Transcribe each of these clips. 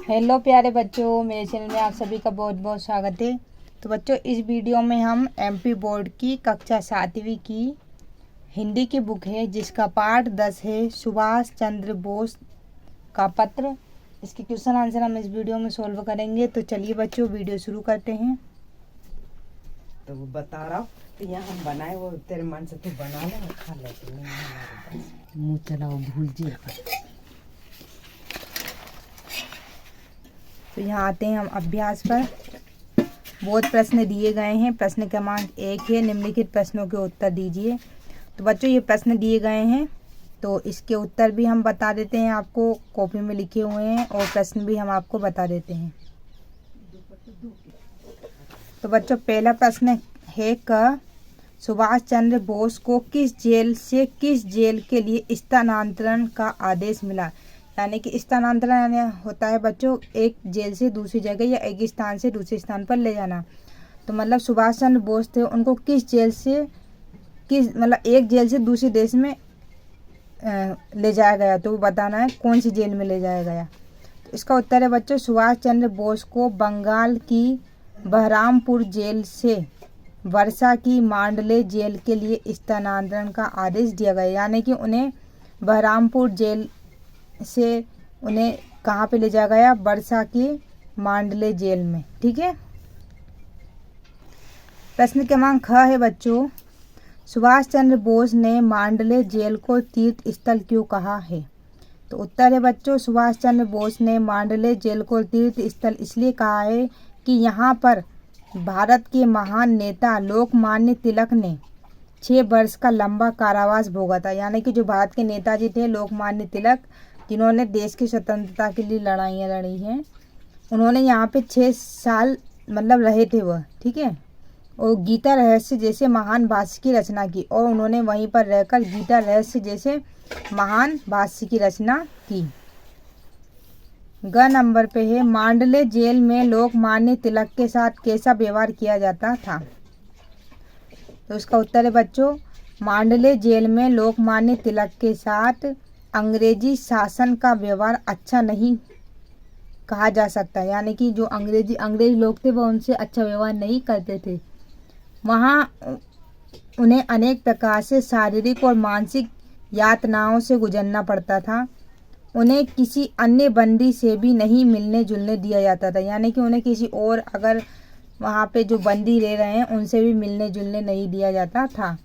Hello प्यारे बच्चों, मेरे चैनल में आप सभी का बहुत बहुत स्वागत है। तो बच्चों, इस वीडियो में हम एमपी बोर्ड की कक्षा 7वीं की हिंदी की बुक है जिसका पाठ 10 है, सुभाष चंद्र बोस का पत्र। इसके क्वेश्चन आंसर हम इस वीडियो में सोल्व करेंगे। तो चलिए बच्चों, वीडियो शुरू करते हैं। तो वो बता रहा तो यहाँ हम बनाए, वो तेरे मन से तू बना ले और खा ले। मुँह चलाओ भूल जी। तो यहाँ आते हैं हम अभ्यास पर। बहुत प्रश्न दिए गए हैं। प्रश्न क्रमांक 1 है, निम्नलिखित प्रश्नों के उत्तर दीजिए। तो बच्चों, ये प्रश्न दिए गए हैं तो इसके उत्तर भी हम बता देते हैं, आपको कॉपी में लिखे हुए हैं, और प्रश्न भी हम आपको बता देते हैं। तो बच्चों, पहला प्रश्न है क सुभाष चंद्र बोस को किस जेल से किस जेल के लिए स्थानांतरण का आदेश मिला। यानी कि स्थानांतरण होता है बच्चों एक जेल से दूसरी जगह या एक स्थान से दूसरे स्थान पर ले जाना। तो मतलब सुभाष चंद्र बोस थे, उनको किस जेल से एक जेल से दूसरे देश में ले जाया गया। तो वो बताना है कौन सी जेल में ले जाया गया। तो इसका उत्तर है बच्चों, सुभाष चंद्र बोस को बंगाल की बहरामपुर जेल से वर्षा की मांडले जेल के लिए स्थानांतरण का आदेश दिया गया। यानी कि उन्हें बहरामपुर जेल से उन्हें कहाँ पे ले जाया गया, वर्षा की मांडले जेल में। ठीक है। प्रश्न क्रमांक ख है बच्चों, सुभाष चंद्र बोस ने मांडले जेल को तीर्थ स्थल क्यों कहा है। तो उत्तर है बच्चों, सुभाष चंद्र बोस ने मांडले जेल को तीर्थ स्थल इसलिए कहा है कि यहाँ पर भारत के महान नेता लोकमान्य तिलक ने 6 वर्ष का लंबा कारावास भोगा था। यानी कि जो भारत के नेताजी थे लोकमान्य तिलक, जिन्होंने देश की स्वतंत्रता के लिए लड़ाइयाँ लड़ी हैं, उन्होंने यहाँ पे 6 साल रहे थे वह। ठीक है। और गीता रहस्य जैसे महान भाष्य की रचना की, और उन्होंने वहीं पर रहकर गीता रहस्य जैसे महान भाष्य की रचना की। ग नंबर पे है, मांडले जेल में लोकमान्य तिलक के साथ कैसा व्यवहार किया जाता था। तो इसका उत्तर है बच्चों, मांडले जेल में लोकमान्य तिलक के साथ अंग्रेजी शासन का व्यवहार अच्छा नहीं कहा जा सकता। यानी कि जो अंग्रेज लोग थे वह उनसे अच्छा व्यवहार नहीं करते थे। वहाँ उन्हें अनेक प्रकार से शारीरिक और मानसिक यातनाओं से गुजरना पड़ता था। उन्हें किसी अन्य बंदी से भी नहीं मिलने जुलने दिया जाता था। यानी कि उन्हें किसी और अगर वहाँ पे जो बंदी रह रहे हैं उनसे भी मिलने जुलने नहीं दिया जाता था।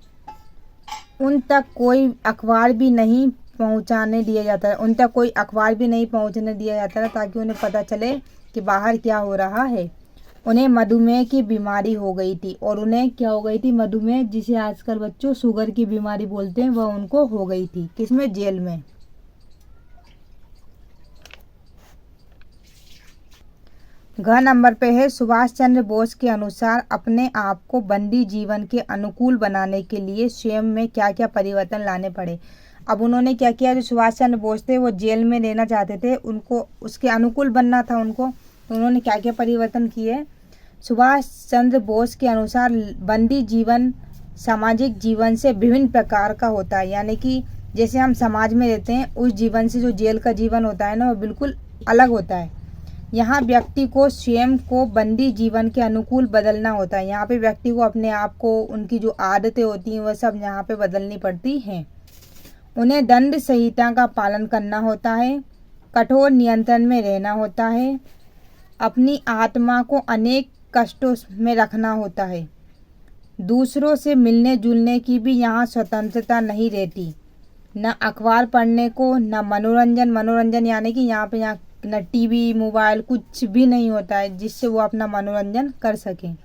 उन तक कोई अखबार भी नहीं पहुँचने दिया जाता था ताकि उन्हें पता चले कि बाहर क्या हो रहा है। उन्हें मधुमेह की बीमारी हो गई थी, और उन्हें क्या हो गई थी, मधुमेह, जिसे आजकल बच्चों शुगर की बीमारी बोलते हैं, वह उनको हो गई थी। किसमें, जेल में। घ नंबर पे है, सुभाष चंद्र बोस के अनुसार अपने आप को बंदी जीवन के अनुकूल बनाने के लिए स्वयं में क्या क्या परिवर्तन लाने पड़े। अब उन्होंने क्या किया, जो सुभाष चंद्र बोस थे वो जेल में रहना चाहते थे, उनको उसके अनुकूल बनना था उनको। तो उन्होंने क्या क्या परिवर्तन किए। सुभाष चंद्र बोस के अनुसार बंदी जीवन सामाजिक जीवन से विभिन्न प्रकार का होता है। यानी कि जैसे हम समाज में रहते हैं उस जीवन से जो जेल का जीवन होता है ना, वो बिल्कुल अलग होता है। यहाँ व्यक्ति को स्वयं को बंदी जीवन के अनुकूल बदलना होता है। यहाँ पे व्यक्ति को अपने आप को, उनकी जो आदतें होती हैं वह सब यहाँ पे बदलनी पड़ती हैं। उन्हें दंड संहिता का पालन करना होता है, कठोर नियंत्रण में रहना होता है, अपनी आत्मा को अनेक कष्टों में रखना होता है, दूसरों से मिलने जुलने की भी यहाँ स्वतंत्रता नहीं रहती, न अखबार पढ़ने को, न मनोरंजन यानी कि यहाँ न टीवी मोबाइल कुछ भी नहीं होता है जिससे वो अपना मनोरंजन कर सकें।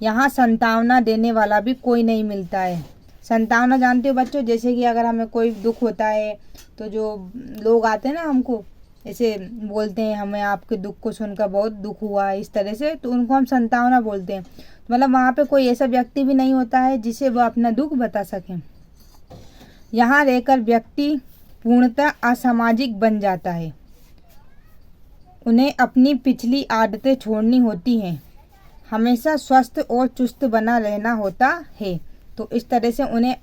यहाँ संतावना देने वाला भी कोई नहीं मिलता है। संतावना जानते हो बच्चों, जैसे कि अगर हमें कोई दुख होता है तो जो लोग आते हैं ना, हमको ऐसे बोलते हैं, हमें आपके दुख को सुनकर बहुत दुख हुआ, इस तरह से, तो उनको हम संतावना बोलते हैं। मतलब वहाँ पे कोई ऐसा व्यक्ति भी नहीं होता है जिसे वो अपना दुख बता सकें। यहाँ रहकर व्यक्ति पूर्णतः असामाजिक बन जाता है। उन्हें अपनी पिछली आदतें छोड़नी होती हैं, हमेशा स्वस्थ और चुस्त बना रहना होता है। तो इस तरह से उन्हें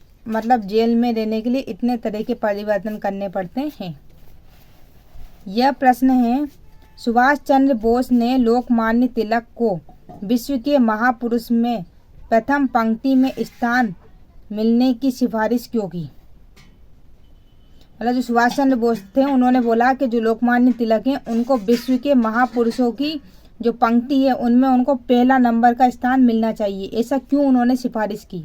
जेल में रहने के लिए इतने तरह के परिवर्तन करने पड़ते हैं। यह प्रश्न है, सुभाष चंद्र बोस ने लोकमान्य तिलक को विश्व के महापुरुष में प्रथम पंक्ति में स्थान मिलने की सिफारिश क्यों की? मतलब जो सुभाष चंद्र बोस थे उन्होंने बोला कि जो लोकमान्य तिलक हैं उनको विश्व के महापुरुषों की जो पंक्ति है उनमें उनको पहला नंबर का स्थान मिलना चाहिए। ऐसा क्यों उन्होंने सिफारिश की?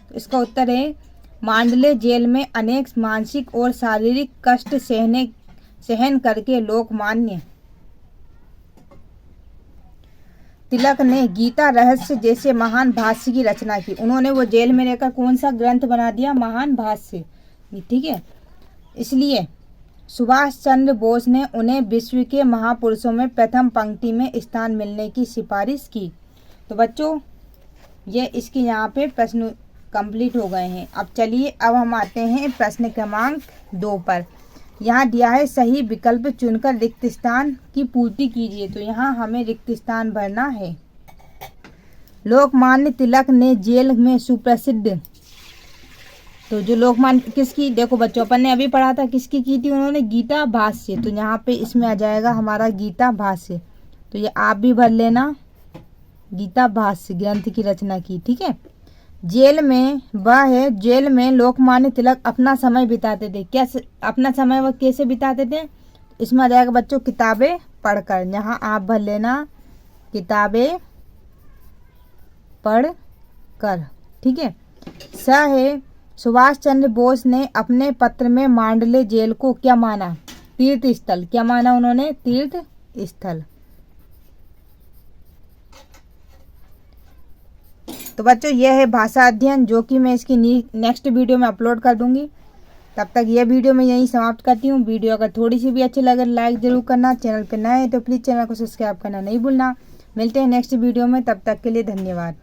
तो इसका उत्तर है मांडले जेल में अनेक मानसिक और शारीरिक कष्ट सहन करके लोकमान्य तिलक ने गीता रहस्य जैसे महान भाष्य की रचना की। उन्होंने वो जेल में रहकर कौन सा ग्रंथ बना दिया? महान भाष्य। ठीक है, इसलिए सुभाष चंद्र बोस ने उन्हें विश्व के महापुरुषों में प्रथम पंक्ति में स्थान मिलने की सिफारिश की। तो बच्चों ये इसके यहाँ पे प्रश्न कंप्लीट हो गए हैं। अब चलिए अब हम आते हैं प्रश्न क्रमांक 2 पर। यहाँ दिया है सही विकल्प चुनकर रिक्त स्थान की पूर्ति कीजिए। तो यहाँ हमें रिक्त स्थान भरना है। लोकमान्य तिलक ने जेल में सुप्रसिद्ध, तो जो लोकमान्य किसकी, देखो बच्चों अपन ने अभी पढ़ा था किसकी की थी उन्होंने? गीता भाष्य। तो यहाँ पे इसमें आ जाएगा हमारा गीता भाष्य। तो ये आप भी भर लेना, गीता भाष्य ग्रंथ की रचना की। ठीक है, जेल में वह है, जेल में लोकमान्य तिलक अपना समय बिताते थे। कैसे अपना समय वह कैसे बिताते थे? इसमें आ जाएगा बच्चों किताबें पढ़कर। यहाँ आप भर लेना किताबें पढ़ कर। ठीक है, स है सुभाष चंद्र बोस ने अपने पत्र में मांडले जेल को क्या माना? तीर्थ स्थल। क्या माना उन्होंने? तीर्थ स्थल। तो बच्चों यह है भाषा अध्ययन, जो कि मैं इसकी नेक्स्ट वीडियो में अपलोड कर दूंगी। तब तक यह वीडियो मैं यहीं समाप्त करती हूँ। वीडियो अगर थोड़ी सी भी अच्छी लगे लाइक जरूर करना। चैनल पर नए हैं तो प्लीज़ चैनल को सब्सक्राइब करना नहीं भूलना। मिलते हैं नेक्स्ट वीडियो में, तब तक के लिए धन्यवाद।